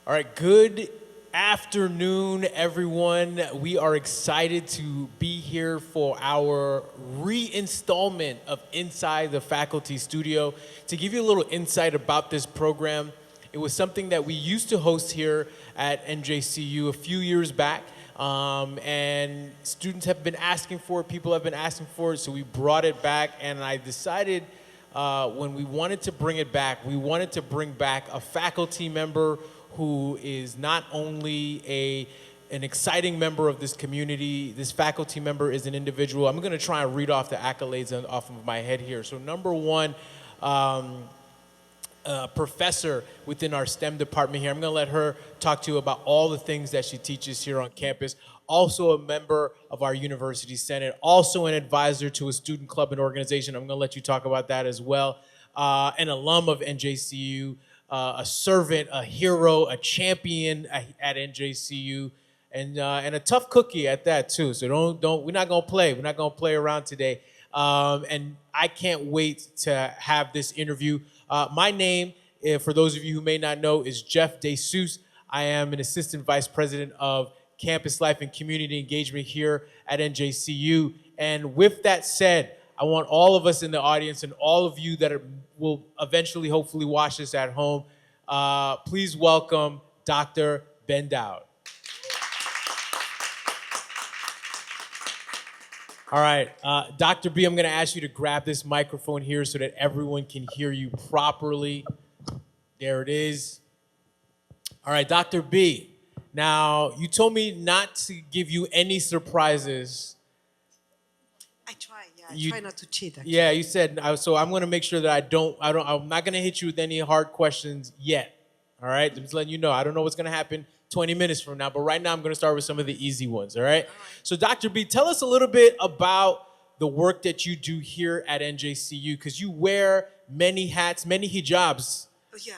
All right, good afternoon, everyone. We are excited to be here for our reinstallment of Inside the Faculty Studio. To give you a little insight about this program, it was something that we used to host here at NJCU a few years back. And students have been asking for it, people have been asking for it, so we brought it back, and I decided when we wanted to bring it back, we wanted to bring back a faculty member who is not only an exciting member of this community. This faculty member is an individual. I'm going to try and read off the accolades off of my head here. So number one, professor within our STEM department here. I'm going to let her talk to you about all the things that she teaches here on campus. Also a member of our university senate, also an advisor to a student club and organization. I'm going to let you talk about that as well. An alum of NJCU, a servant, a hero, a champion at NJCU, and a tough cookie at that too. So don't we're not gonna play. We're not gonna play around today. And I can't wait to have this interview. My name, for those of you who may not know, is Jeff DeSuze. I am an assistant vice president of campus life and community engagement here at NJCU. And with that said, I want all of us in the audience and all of you that will eventually, hopefully, watch this at home, please welcome Dr. Bendaoud. All right, Dr. B, I'm going to ask you to grab this microphone here so that everyone can hear you properly. There it is. All right, Dr. B. Now, you told me not to give you any surprises. I try not to cheat, actually. Yeah, you said, so I'm going to make sure that I'm not going to hit you with any hard questions yet. All right? I'm just letting you know. I don't know what's going to happen 20 minutes from now, but right now I'm going to start with some of the easy ones, all right? So Dr. B, tell us a little bit about the work that you do here at NJCU, because you wear many hats, many hijabs. Oh, yeah.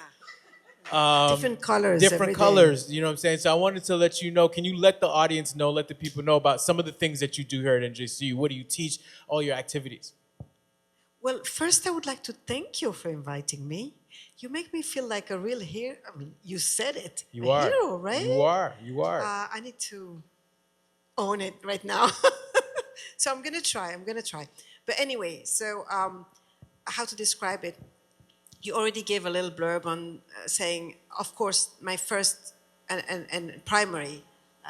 Different colors every Different day. colors, you know what I'm saying? So I wanted to let you know, can you let the audience know, let the people know about some of the things that you do here at NJCU? What do you teach, all your activities? Well, first I would like to thank you for inviting me. You make me feel like a real hero. I mean, you said it. You a are. hero, right? You are. I need to own it right now. So I'm going to try. But anyway, so how to describe it? You already gave a little blurb on saying, of course, my first and primary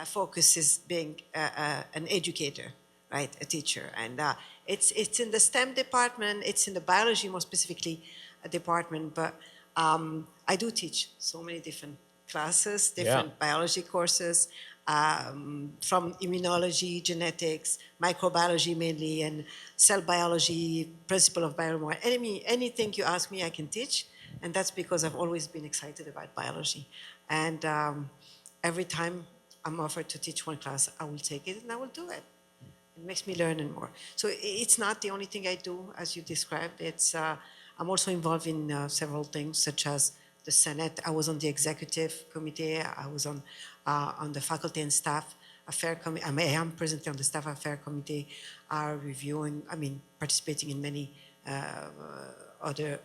focus is being an educator, right, a teacher. And it's in the STEM department, it's in the biology, more specifically, department, but I do teach so many different classes, different biology courses, from immunology, genetics, microbiology mainly, and cell biology, principle of biomore. Anything you ask me, I can teach, and that's because I've always been excited about biology. And every time I'm offered to teach one class, I will take it and I will do it. It makes me learn and more. So it's not the only thing I do, as you described. I'm also involved in several things, such as the Senate. I was on the executive committee. I was on the faculty and staff affair committee. I am presently on the staff affair committee, participating in many other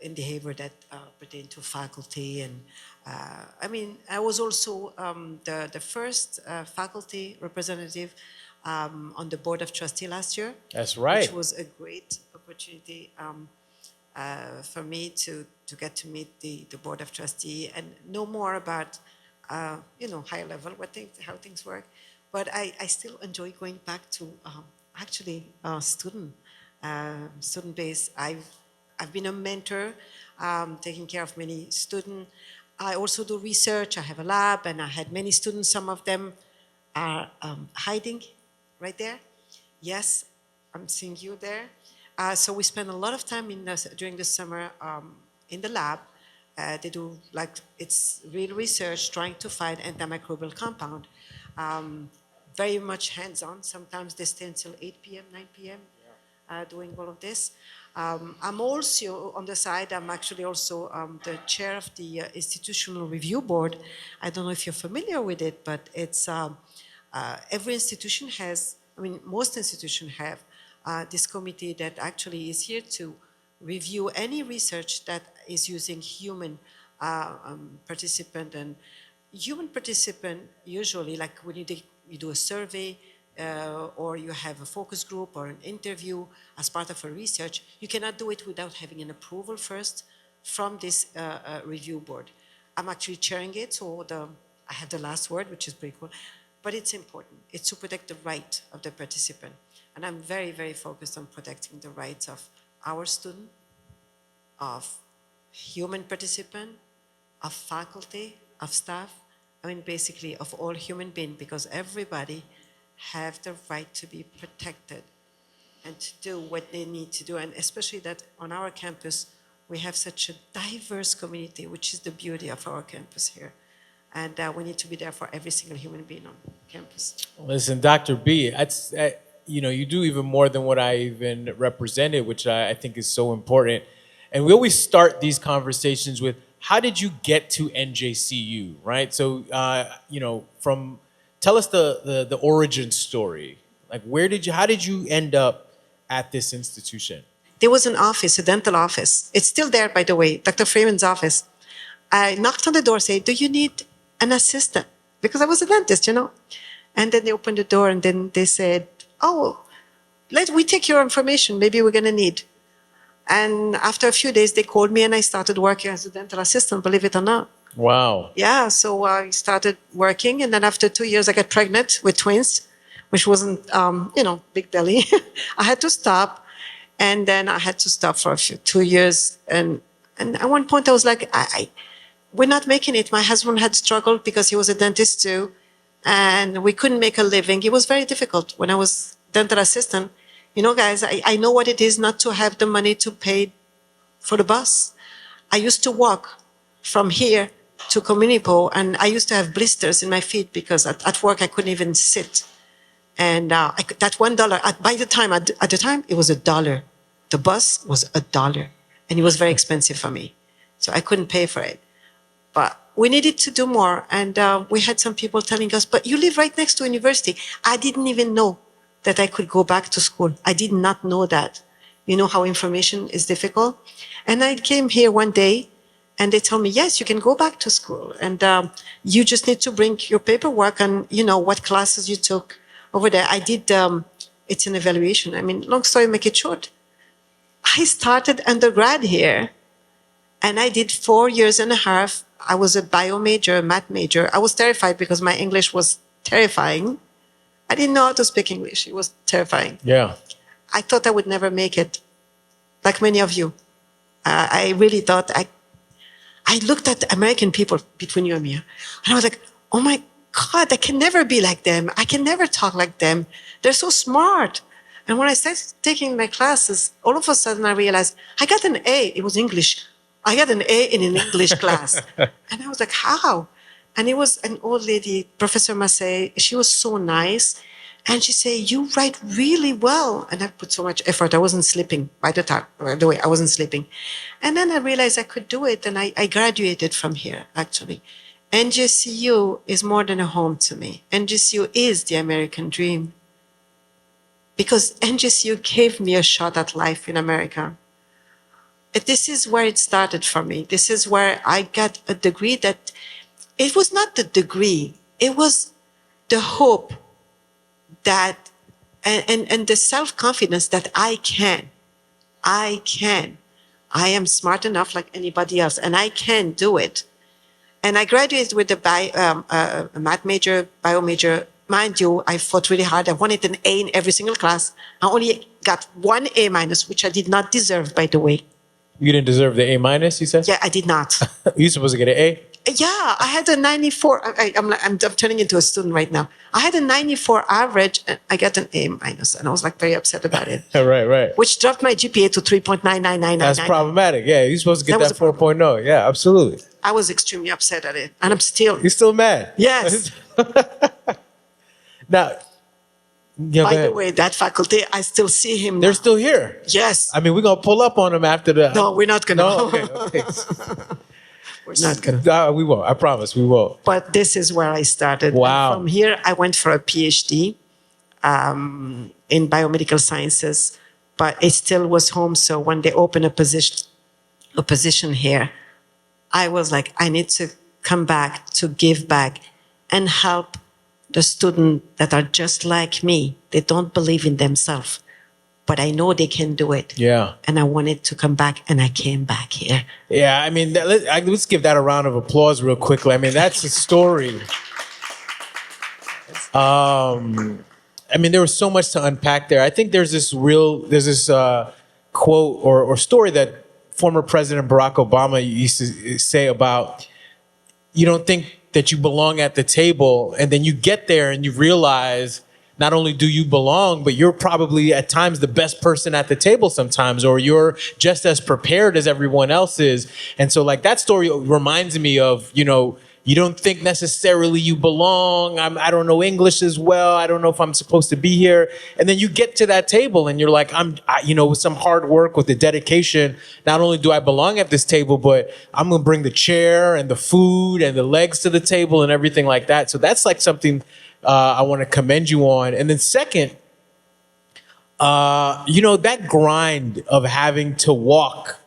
endeavor that pertain to faculty. And I was also the first faculty representative on the board of trustee last year. That's right. Which was a great opportunity for me to get to meet the board of trustee and know more about higher level how things work. But I still enjoy going back to student base. I've been a mentor, taking care of many students. I also do research. I have a lab, and I had many students. Some of them are hiding right there. Yes, I'm seeing you there. So we spend a lot of time during the summer in the lab. They do it's real research trying to find antimicrobial compound. Very much hands-on. Sometimes they stay until 8 p.m., 9 p.m. Doing all of this. I'm also on the side. I'm actually also the chair of the institutional review board. I don't know if you're familiar with it, but it's every institution has. Most institutions have this committee that actually is here to review any research that is using human participant. And human participant, usually, like when you do a survey or you have a focus group or an interview as part of a research, you cannot do it without having an approval first from this review board. I'm actually chairing it, so I have the last word, which is pretty cool. But it's important. It's to protect the right of the participant. And I'm very, very focused on protecting the rights of our student, of human participant, of faculty, of staff, I mean, basically of all human beings, because everybody have the right to be protected and to do what they need to do. And especially that on our campus, we have such a diverse community, which is the beauty of our campus here. And we need to be there for every single human being on campus. Listen, Dr. B, that's, you do even more than what I even represented, which I think is so important. And we always start these conversations with, how did you get to NJCU, right? So, tell us the origin story. Like, how did you end up at this institution? There was an office, a dental office. It's still there, by the way, Dr. Freeman's office. I knocked on the door, said, do you need an assistant? Because I was a dentist, And then they opened the door and then they said, oh, we take your information. Maybe we're going to need. And after a few days, they called me and I started working as a dental assistant, believe it or not. Wow. Yeah, so I started working. And then after 2 years, I got pregnant with twins, which wasn't, big belly. I had to stop. And then I had to stop for 2 years. And at one point, I was like, we're not making it. My husband had struggled because he was a dentist too. And we couldn't make a living. It was very difficult when I was dental assistant. Guys, I know what it is not to have the money to pay for the bus. I used to walk from here to Communipo, and I used to have blisters in my feet because at work I couldn't even sit. And that $1, by the time, at the time, it was $1. The bus was $1, and it was very expensive for me. So I couldn't pay for it. But we needed to do more, and we had some people telling us, but you live right next to university. I didn't even know that I could go back to school. I did not know that. You know how information is difficult? And I came here one day, and they told me, yes, you can go back to school, and you just need to bring your paperwork and, what classes you took over there. I did, it's an evaluation. I mean, long story, make it short. I started undergrad here, and I did 4 years and a half. I was a bio major, a math major. I was terrified because my English was terrifying. I didn't know how to speak English. It was terrifying. Yeah. I thought I would never make it, like many of you. I really thought, I looked at American people between you and me, and I was like, oh my God, I can never be like them. I can never talk like them. They're so smart. And when I started taking my classes, all of a sudden I realized I got an A. It was English. I got an A in an English class. And I was like, how? And it was an old lady, Professor Massey. She was so nice. And she said, you write really well. And I put so much effort. I wasn't sleeping by the way, I wasn't sleeping. And then I realized I could do it. And I graduated from here, actually. NJCU is more than a home to me. NJCU is the American dream. Because NJCU gave me a shot at life in America. This is where it started for me. This is where I got a degree that, it was not the degree, it was the hope that, and the self-confidence that I can. I am smart enough like anybody else, and I can do it. And I graduated with a math major, bio major. Mind you, I fought really hard. I wanted an A in every single class. I only got 1 A minus, which I did not deserve, by the way. You didn't deserve the A minus, you said? Yeah, I did not. You supposed to get an A? Yeah, I had a 94. I'm turning into a student right now. I had a 94 average, and I got an A minus, and I was like very upset about it. Right. Which dropped my GPA to 3.99999. That's problematic. Yeah, you're supposed to get that 4.0. Yeah, absolutely. I was extremely upset at it, and I'm still. You're still mad? Yes. Now, by the way, that faculty, I still see him. They're still here. Yes. I mean, we're gonna pull up on them after the. No, we're not gonna. No, okay. We're not gonna. We won't. I promise, we won't. But this is where I started. Wow. And from here, I went for a PhD in biomedical sciences, but it still was home. So when they opened a position here, I was like, I need to come back to give back and help the students that are just like me. They don't believe in themselves, but I know they can do it. Yeah. And I wanted to come back, and I came back here. Yeah, I mean, let's give that a round of applause real quickly. I mean, that's a story. I mean, there was so much to unpack there. I think there's this quote or story that former President Barack Obama used to say about, you don't think that you belong at the table, and then you get there and you realize not only do you belong, but you're probably at times the best person at the table sometimes, or you're just as prepared as everyone else is. And so like that story reminds me of, you don't think necessarily you belong. I don't know English as well. I don't know if I'm supposed to be here. And then you get to that table and you're like, with some hard work, with the dedication, not only do I belong at this table, but I'm going to bring the chair and the food and the legs to the table and everything like that. So that's like something I want to commend you on. And then second, that grind of having to walk,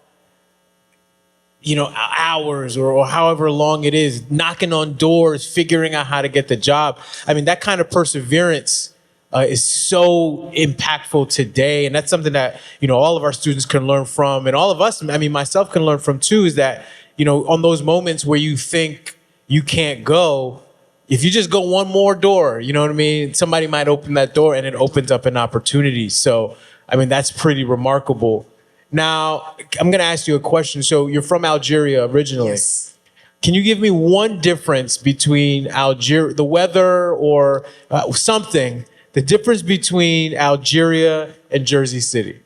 hours or however long it is, knocking on doors, figuring out how to get the job. I mean, that kind of perseverance is so impactful today. And that's something that, all of our students can learn from. And all of us, myself can learn from too, is that, on those moments where you think you can't go, if you just go one more door, you know what I mean? Somebody might open that door and it opens up an opportunity. So, that's pretty remarkable. Now, I'm going to ask you a question. So you're from Algeria originally. Yes. Can you give me one difference between Algeria, the weather or something, the difference between Algeria and Jersey City?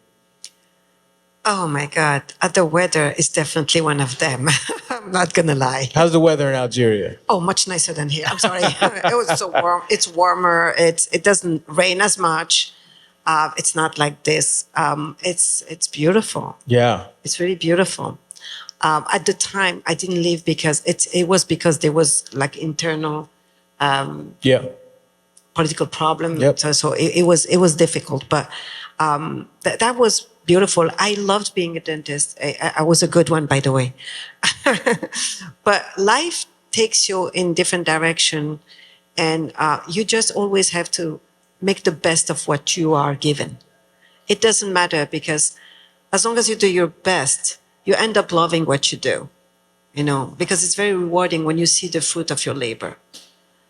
Oh my God, the weather is definitely one of them. I'm not gonna lie. How's the weather in Algeria? Oh, much nicer than here. I'm sorry. It was so warm. It's warmer. It doesn't rain as much. It's not like this. It's beautiful. Yeah. It's really beautiful. At the time, I didn't leave because it was because there was like internal political problem. Yep. So it was difficult, but that was beautiful. I loved being a dentist. I was a good one, by the way. But life takes you in different direction, and you just always have to make the best of what you are given. It doesn't matter, because as long as you do your best, you end up loving what you do, because it's very rewarding when you see the fruit of your labor.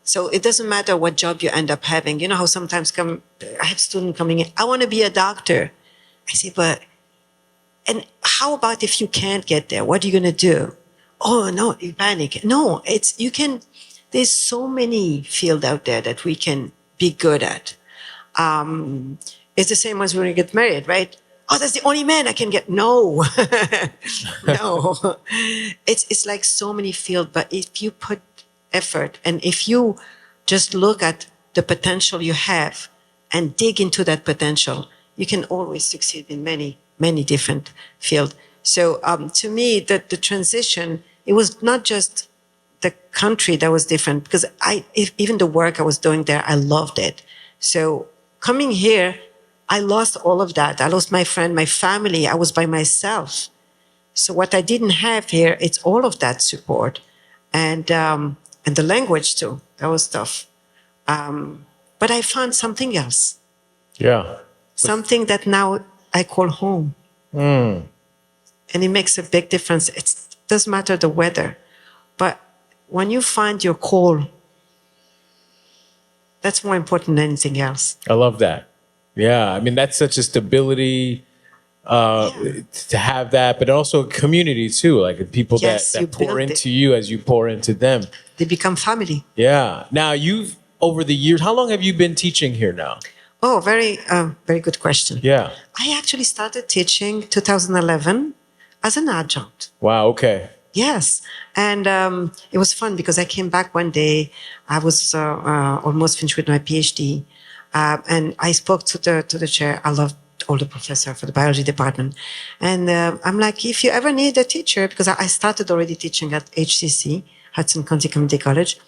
So it doesn't matter what job you end up having. You know how sometimes I have students coming in, I want to be a doctor. I say, and how about if you can't get there? What are you going to do? Oh, no, you panic. No, there's so many fields out there that we can be good at. It's the same as when we get married, right? Oh, that's the only man I can get. No, no. It's like so many fields, but if you put effort and if you just look at the potential you have and dig into that potential, you can always succeed in many, many different fields. So to me, the transition, it was not just the country that was different, because even the work I was doing there, I loved it. So coming here, I lost all of that. I lost my friend, my family. I was by myself. So what I didn't have here, it's all of that support. And the language too, that was tough. But I found something else. Yeah. Something that now I call home. And it makes a big difference. It doesn't matter the weather. But when you find your call, that's more important than anything else. I love that. Yeah. That's such a stability to have that, but also community too, like people that pour into you as you pour into them. They become family. Yeah. Now over the years, how long have you been teaching here now? Oh, very good question. Yeah. I actually started teaching 2011 as an adjunct. Wow. Okay. Yes. And it was fun because I came back one day. I was almost finished with my PhD. And I spoke to the chair. I loved all the professor for the biology department. And I'm like, if you ever need a teacher, because I started already teaching at HCC, Hudson County Community College.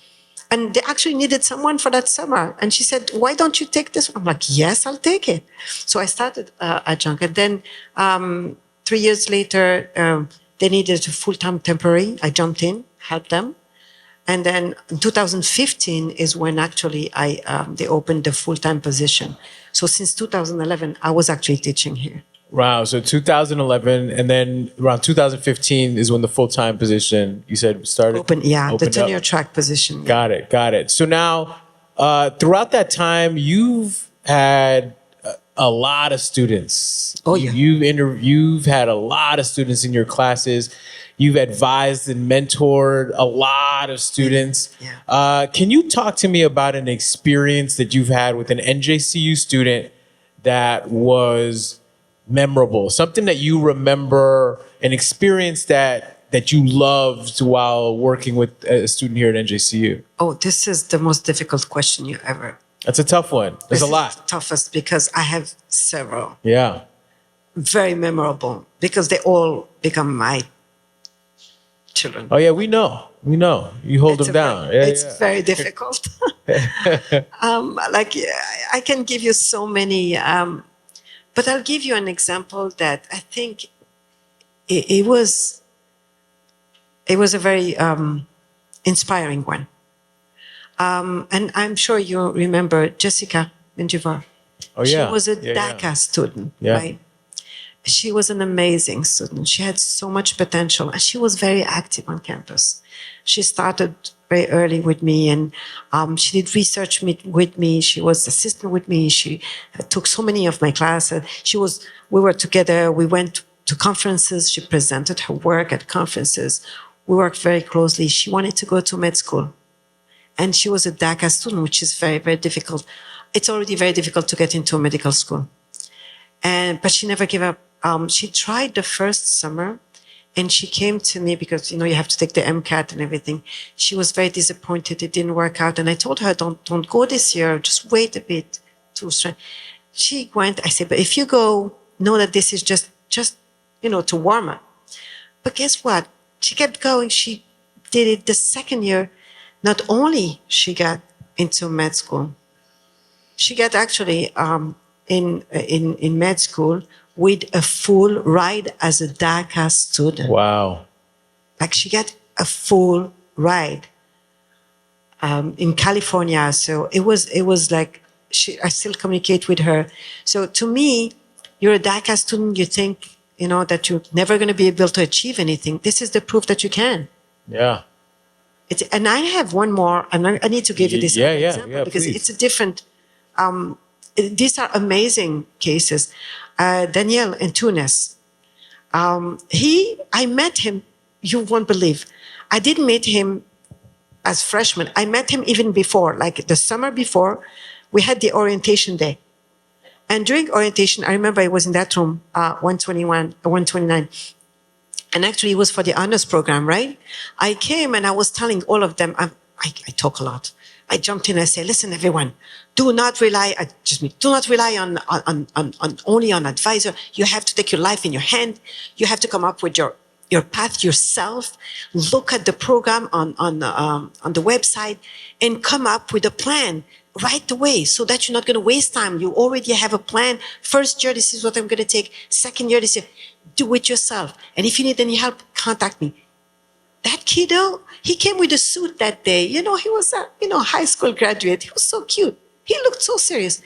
And they actually needed someone for that summer. And she said, why don't you take this? I'm like, yes, I'll take it. So I started adjunct. And then 3 years later, They needed a full-time temporary. I jumped in, helped them. And then in 2015 is when actually they opened the full-time position. So since 2011, I was actually teaching here. Wow. So 2011, and then around 2015 is when the full time position you said started. The opened tenure up. track position. Yeah. Got it. Got it. So now, throughout that time, you've had a lot of students. Oh, yeah. You've had a lot of students in your classes. You've advised and mentored a lot of students. Yeah. Can you talk to me about an experience that you've had with an NJCU student that was memorable? Something that you remember, an experience that you loved while working with a student here at NJCU? Oh, this is the most difficult question you ever. That's a tough one. There's a lot. This is the toughest because I have several. Yeah. Very memorable because they all become my children. Oh yeah, we know. We know. You hold them down. It's very difficult. Like I can give you so many, but I'll give you an example that I think it was a very inspiring one. And I'm sure you remember Jessica Bendaoud. Oh yeah. She was a Yeah, DACA student, Yeah. right? She was an amazing student. She had so much potential, and she was very active on campus. She started very early with me, and she did research with me. She was assistant with me. She took so many of my classes. We were together. We went to conferences. She presented her work at conferences. We worked very closely. She wanted to go to med school, and she was a DACA student, which is very, very difficult. It's already very difficult to get into a medical school. But she never gave up. She tried the first summer, and she came to me because, you have to take the MCAT and everything. She was very disappointed. It didn't work out. And I told her, don't go this year. Just wait a bit. She went. I said, but if you go, know that this is just to warm up. But guess what? She kept going. She did it the second year. Not only she got into med school, she got actually in med school with a full ride as a DACA student. Wow. Like she got a full ride in California. So it was like I still communicate with her. So to me, you're a DACA student. You think that you're never going to be able to achieve anything. This is the proof that you can. Yeah. And I have one more, and I need to give you this example because please. it's a different. These are amazing cases. Daniel in Tunis. I met him. You won't believe. I didn't meet him as freshman. I met him even before, like the summer before. We had the orientation day, and during orientation, I remember I was in that room, 121, 129. And actually, it was for the honors program, right? I came and I was telling all of them, I talk a lot. I jumped in and I said, listen, everyone, do not rely on only on advisor. You have to take your life in your hand. You have to come up with your path yourself. Look at the program on the website and come up with a plan right away so that you're not going to waste time. You already have a plan. First year, this is what I'm going to take. Second year, this is. Do it yourself. And if you need any help, contact me. That kiddo, he came with a suit that day. He was a high school graduate. He was so cute. He looked so serious.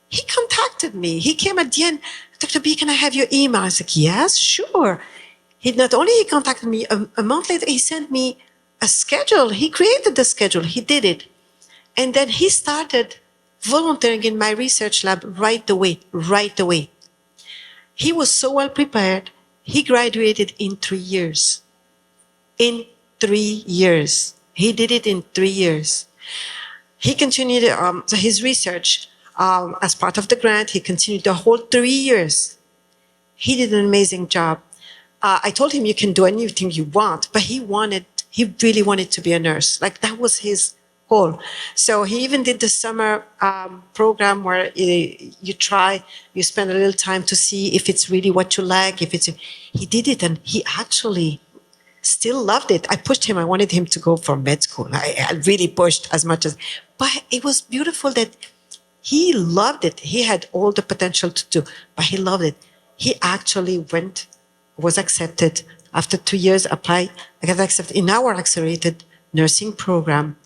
He contacted me. He came at the end. Dr. B, can I have your email? I said, yes, sure. Not only he contacted me, a month later, he sent me a schedule. He created the schedule. He did it. And then he started volunteering in my research lab right away. He was so well prepared. He graduated in 3 years. In 3 years. He did it in 3 years. He continued his research as part of the grant. He continued the whole 3 years. He did an amazing job. I told him you can do anything you want, but he really wanted to be a nurse. Like that was his goal. So he even did the summer program where you spend a little time to see if it's really what you like. He did it, and he actually still loved it. I pushed him. I wanted him to go for med school. I really pushed as much as, but it was beautiful that he loved it. He had all the potential to do, but he loved it. He actually was accepted After 2 years, applied, I got accepted in our accelerated nursing program.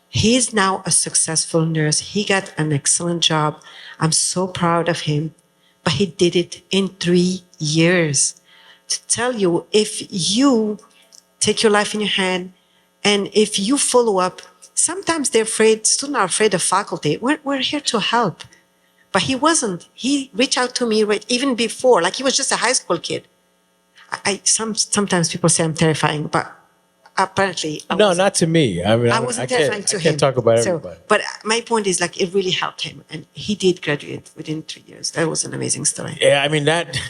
He's now a successful nurse. He got an excellent job. I'm so proud of him. But he did it in 3 years. To tell you, if you take your life in your hand and if you follow up, sometimes they're afraid, students are afraid of faculty. We're here to help. But he wasn't. He reached out to me even before, like he was just a high school kid. Sometimes people say I'm terrifying, but apparently No, not to me. I mean, I wasn't terrifying to I him. can't talk about everybody. But my point is, like, it really helped him, and he did graduate within 3 years. That was an amazing story. Yeah, I mean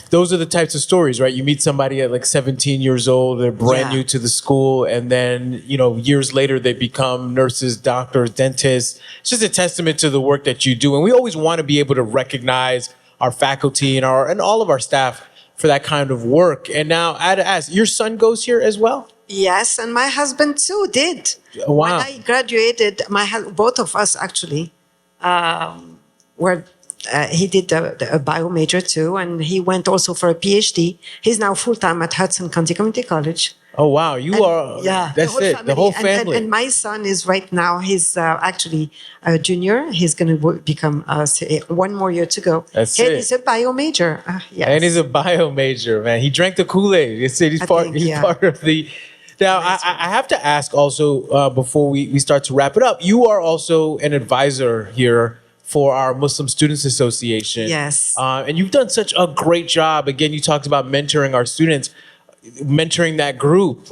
those are the types of stories, right? You meet somebody at like 17 years old, they're brand Yeah. new to the school, and then, years later they become nurses, doctors, dentists. It's just a testament to the work that you do. And we always want to be able to recognize our faculty and all of our staff for that kind of work. And now I had to ask, your son goes here as well? Yes, and my husband too did. Wow. When I graduated, both of us actually were. He did a bio major too, and he went also for a PhD. He's now full time at Hudson County Community College. Oh wow, you are. Yeah, that's it. The whole family. And my son is right now. He's actually a junior. He's going to become 1 more year to go. That's and it. he's a bio major. Yes. And he's a bio major, man. He drank the Kool-Aid. He's part of the. Now, I have to ask also before we start to wrap it up. You are also an advisor here for our Muslim Students Association. Yes. And you've done such a great job. Again, you talked about mentoring our students, mentoring that group.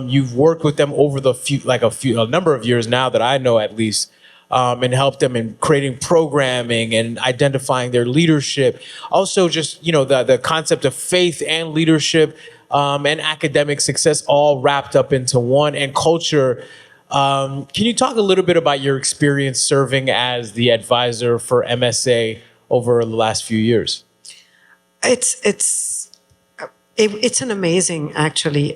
You've worked with them over a number of years now that I know at least. And help them in creating programming and identifying their leadership. Also, just the concept of faith and leadership and academic success all wrapped up into one, and culture. Can you talk a little bit about your experience serving as the advisor for MSA over the last few years? It's an amazing actually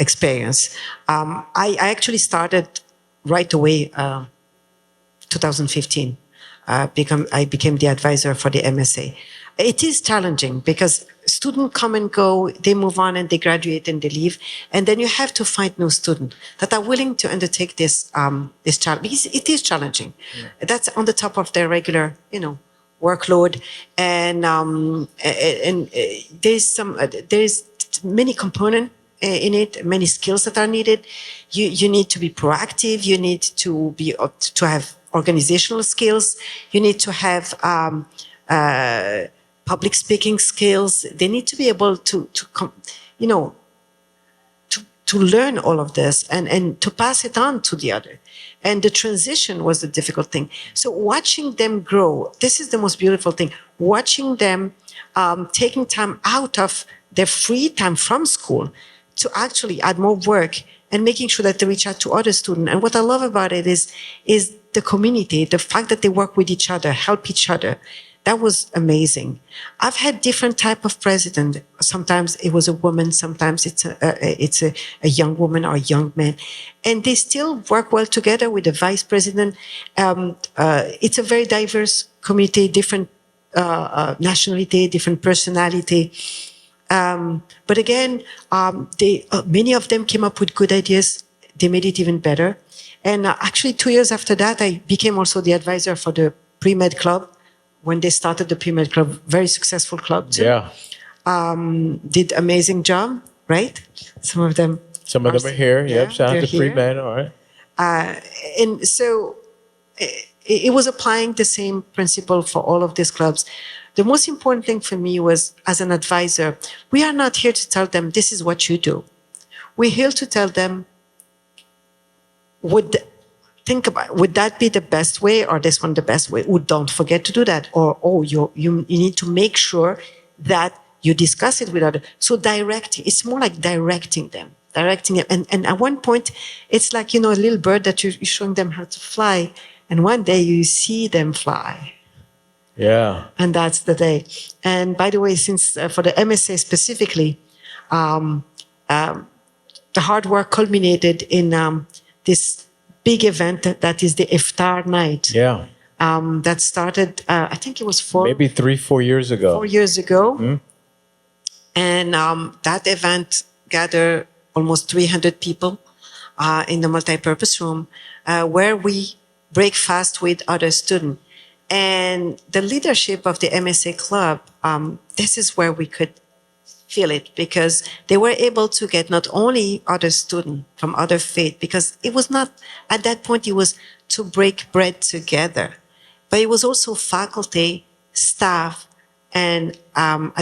experience. I actually started right away. 2015, I became the advisor for the MSA. It is challenging because students come and go, they move on and they graduate and they leave, and then you have to find new students that are willing to undertake this challenge, because it is challenging. Yeah. That's on the top of their regular, workload, and there's many components in it, many skills that are needed. You need to be proactive. You need to have organizational skills. You need to have public speaking skills. They need to be able to learn all of this and to pass it on to the other. And the transition was the difficult thing. So watching them grow, this is the most beautiful thing. Watching them taking time out of their free time from school to actually add more work and making sure that they reach out to other students. And what I love about it is the community, the fact that they work with each other, help each other. That was amazing. I've had different type of president. Sometimes it was a woman, sometimes it's a young woman or a young man. And they still work well together with the vice president. It's a very diverse community, different nationality, different personality. But again, many of them came up with good ideas. They made it even better. And actually 2 years after that, I became also the advisor for the pre-med club. When they started the pre-med club, very successful club too. Yeah. Did amazing job, right? Some of them are here. Yeah, yep. Shout out to here. pre-med. All right. And so it was applying the same principle for all of these clubs. The most important thing for me was, as an advisor, we are not here to tell them this is what you do. We're here to tell them, would that be the best way, or this one the best way? Oh, don't forget to do that. Or you need to make sure that you discuss it with others. So directing, it's more like directing them. And at one point, it's like, a little bird that you're showing them how to fly. And one day you see them fly. Yeah. And that's the day. And by the way, since for the MSA specifically, the hard work culminated in this big event that is the Iftar night. Yeah. That started, I think it was maybe 3-4 years ago. 4 years ago. Mm-hmm. And that event gather almost 300 people in the multipurpose room where we break fast with other students. And the leadership of the MSA club, this is where we could feel it, because they were able to get not only other students from other faith, because it was not, at that point, it was to break bread together, but it was also faculty, staff, and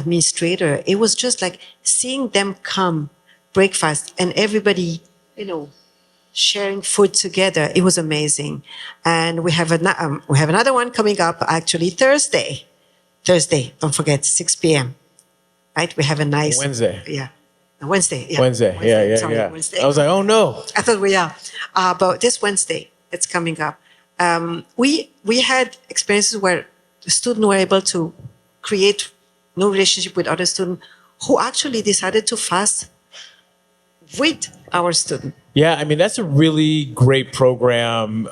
administrator. It was just like seeing them come, breakfast, and everybody, sharing food together. It was amazing. And we have another one coming up actually Thursday. Don't forget, 6 p.m. Right? We have a nice Wednesday. Yeah. Wednesday. Yeah. Wednesday. Yeah. Sorry, Yeah. Wednesday. I was like, oh no. I thought we are. But this Wednesday, it's coming up. We had experiences where the students were able to create new relationship with other students who actually decided to fast with our student. Yeah, I mean, that's a really great program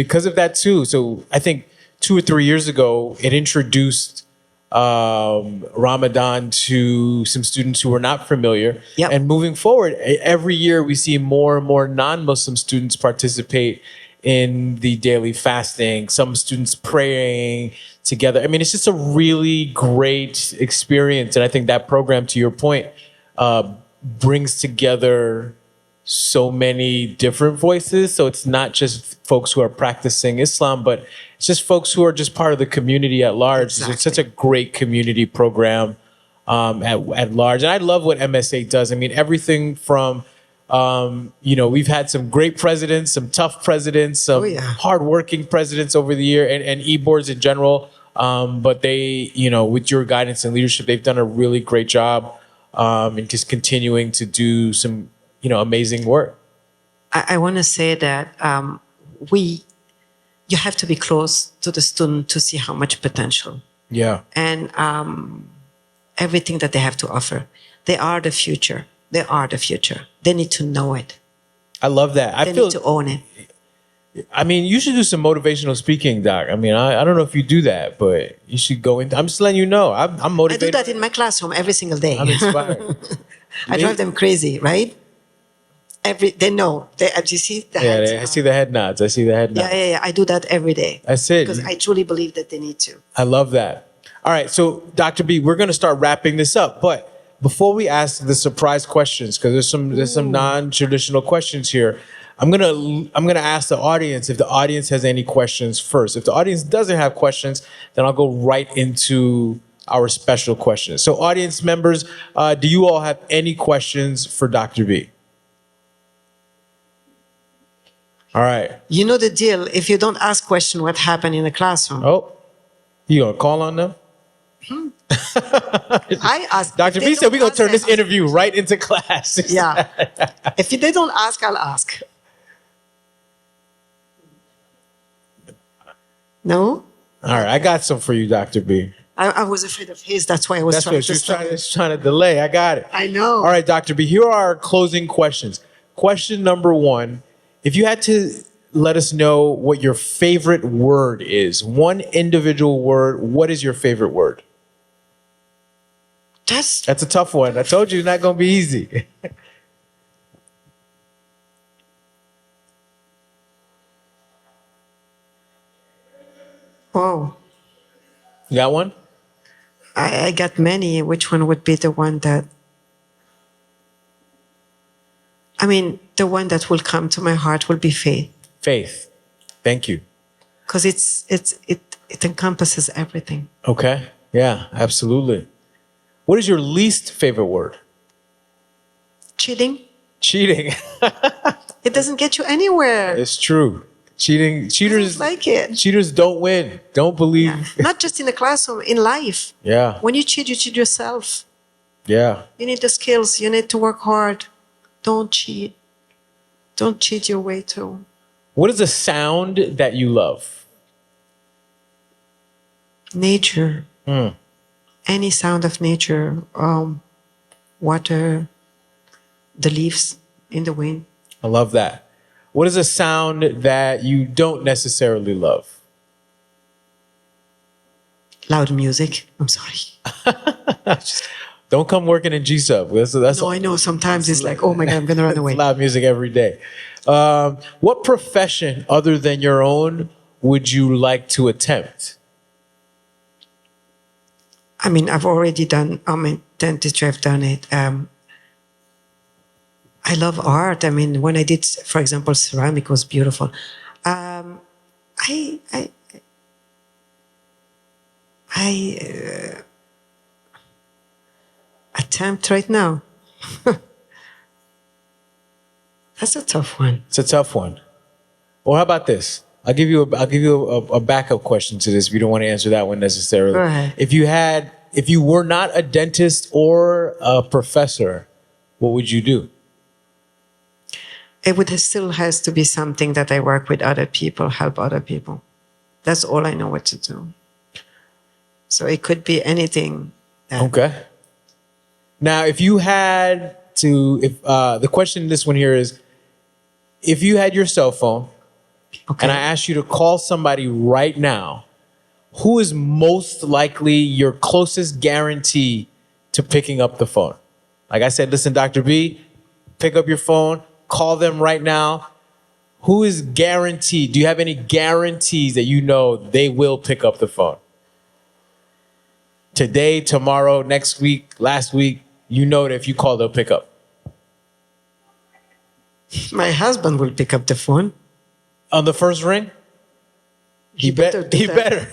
because of that too. So I think 2 or 3 years ago, it introduced Ramadan to some students who were not familiar. Yep. And moving forward, every year we see more and more non-Muslim students participate in the daily fasting, some students praying together. I mean, it's just a really great experience. And I think that program, to your point, brings together so many different voices. So it's not just folks who are practicing Islam, but it's just folks who are just part of the community at large. Exactly. It's such a great community program at large. And I love what MSA does. I mean, everything from, we've had some great presidents, some tough presidents, some hardworking presidents over the year, and e-boards in general. But they, with your guidance and leadership, they've done a really great job and just continuing to do some amazing work. I want to say that you have to be close to the student to see how much potential. Yeah. And everything that they have to offer. They are the future. They are the future. They need to know it. I love that. They need to own it. I mean, you should do some motivational speaking, Doc. I mean, I don't know if you do that, but you should go into. I'm just letting you know. I'm motivated. I do that in my classroom every single day. I'm inspired. I drive them crazy, right? They know. Do you see the heads? I see the head nods. I see the head nods. Yeah. I do that every day. That's it. Because I truly believe that they need to. I love that. All right, so Dr. B, we're going to start wrapping this up, but before we ask the surprise questions, because there's some non-traditional questions here, I'm gonna ask the audience if the audience has any questions first. If the audience doesn't have questions, then I'll go right into our special questions. So, audience members, do you all have any questions for Dr. B? All right. You know the deal. If you don't ask question, what happened in the classroom? Oh, you gonna call on them? I asked. Dr. B said we're gonna turn this interview right into class. Yeah. If they don't ask, I'll ask. No? All right, I got some for you, Dr. B. I was afraid of his. That's why I was trying to stop. She's trying to delay. I got it. I know. All right, Dr. B, here are our closing questions. Question number 1, if you had to let us know what your favorite word is, one individual word, what is your favorite word? That's a tough one. I told you it's not going to be easy. Oh. You got one? I got many. Which one would be the one that... the one that will come to my heart will be faith. Faith. Thank you. Because it encompasses everything. Okay. Yeah, absolutely. What is your least favorite word? Cheating. Cheating. It doesn't get you anywhere. It's true. Cheaters like it. Cheaters don't win. Don't believe. Yeah. Not just in the classroom, in life. Yeah. When you cheat yourself. Yeah. You need the skills. You need to work hard. Don't cheat. Don't cheat your way through. What is a sound that you love? Nature. Any sound of nature. Water. The leaves in the wind. I love that. What is a sound that you don't necessarily love? Loud music. I'm sorry. Don't come working in G-Sub. That's No, I know. Sometimes it's like, oh my God, I'm going to run it's away. loud music every day. What profession other than your own would you like to attempt? I mean, I've already done, dentistry, I've done it. I love art. I mean, when I did, for example, ceramic was beautiful. I, I, I attempt right now. That's a tough one. It's a tough one. Well, how about this? I'll give you a backup question to this if you don't want to answer that one necessarily. Go ahead. If you were not a dentist or a professor, what would you do? It would still has to be something that I work with other people, help other people. That's all I know what to do. So it could be anything. Okay. Now, if you had to, if the question in this one here is, if you had your cell phone Okay. and I asked you to call somebody right now, who is most likely your closest guarantee to picking up the phone? Like I said, listen, Dr. B, pick up your phone, call them right now. Who is guaranteed? Do you have any guarantees that you know they will pick up the phone? Today, tomorrow, next week, last week, you know that if you call, they'll pick up. My husband will pick up the phone. On the first ring? He better do better.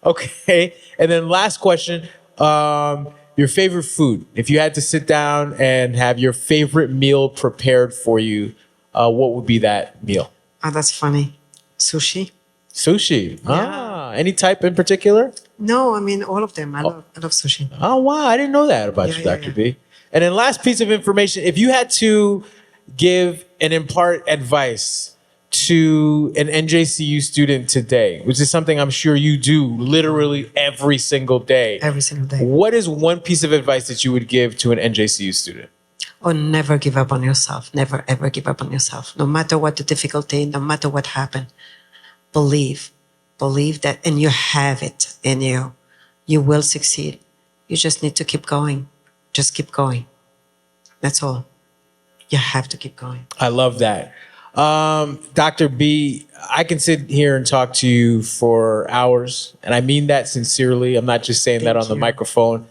Okay. And then last question, your favorite food. If you had to sit down and have your favorite meal prepared for you, what would be that meal? Oh, that's funny. Sushi? Sushi. Yeah. Ah, any type in particular? No, I mean, all of them. I love sushi. Oh, wow. I didn't know that about Yeah, you, yeah, Dr. yeah. B. And then last piece of information, if you had to give and impart advice to an NJCU student today, which is something I'm sure you do literally every single day. Every single day. What is one piece of advice that you would give to an NJCU student? Oh, never give up on yourself. Never, ever give up on yourself. No matter what the difficulty, no matter what happened, believe. Believe that, and you have it in you. You will succeed. You just need to keep going. Just keep going. That's all. You have to keep going. I love that. Dr. B, I can sit here and talk to you for hours, and I mean that sincerely. I'm not just saying that Thank on the you. microphone.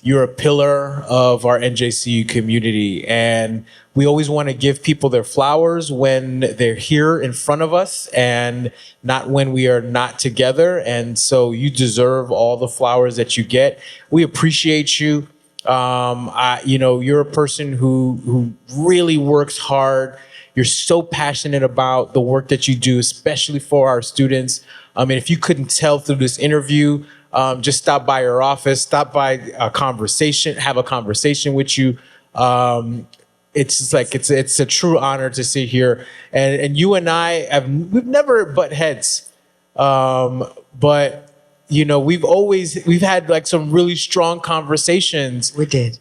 You're a pillar of our NJCU community, and we always want to give people their flowers when they're here in front of us and not when we are not together. And so you deserve all the flowers that you get. We appreciate you. You're a person who really works hard. You're so passionate about the work that you do, especially for our students. I mean, if you couldn't tell through this interview, just stop by our office, stop by a conversation, have a conversation with you. It's just like it's a true honor to sit here, and you and we've never butt heads, but we've had like some really strong conversations. We did.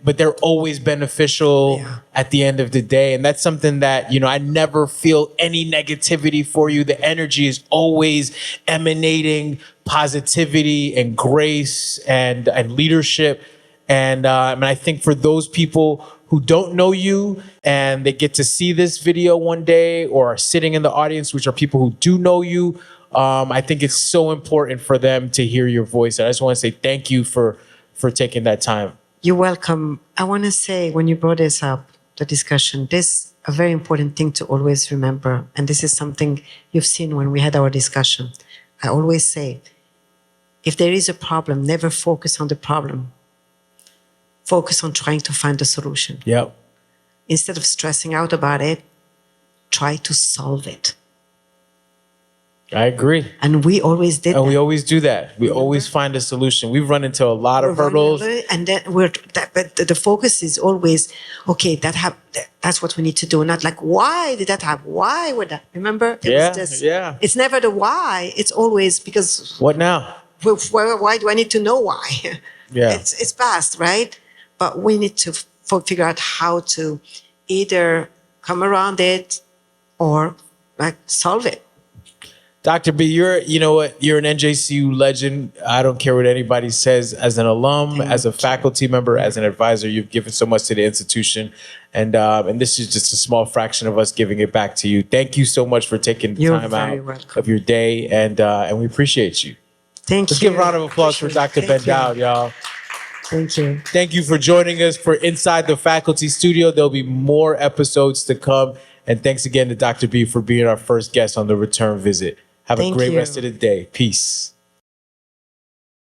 But they're always beneficial at the end of the day. And that's something that, I never feel any negativity for you. The energy is always emanating positivity and grace and leadership. And I think for those people who don't know you and they get to see this video one day or are sitting in the audience, which are people who do know you, I think it's so important for them to hear your voice. And I just want to say thank you for taking that time. You're welcome. I want to say, when you brought this up, the discussion, this a very important thing to always remember. And this is something you've seen when we had our discussion. I always say, if there is a problem, never focus on the problem. Focus on trying to find a solution. Yep. Instead of stressing out about it, try to solve it. I agree. And we always did And that. we always do that. We always find a solution. We've run into a lot of hurdles. And then but the focus is always, okay, that's what we need to do. Not like, why did that happen? Why would that? Remember? Yeah. It's never the why. It's always because, What now? why do I need to know why? Yeah. It's past, right? But we need to figure out how to either come around it or like solve it. Dr. B, you know what? You're an NJCU legend. I don't care what anybody says. As an alum, as a faculty member, as an advisor, you've given so much to the institution, and this is just a small fraction of us giving it back to you. Thank you so much for taking the You're time very out welcome. of your day, and we appreciate you. Thank Let's you. give a round of applause for Dr. Thank you. Bendaoud, y'all. Thank you. Thank you for joining us for Inside the Faculty Studio. There'll be more episodes to come. And thanks again to Dr. B for being our first guest on the return visit. Have a Thank great you. rest of the day. Peace.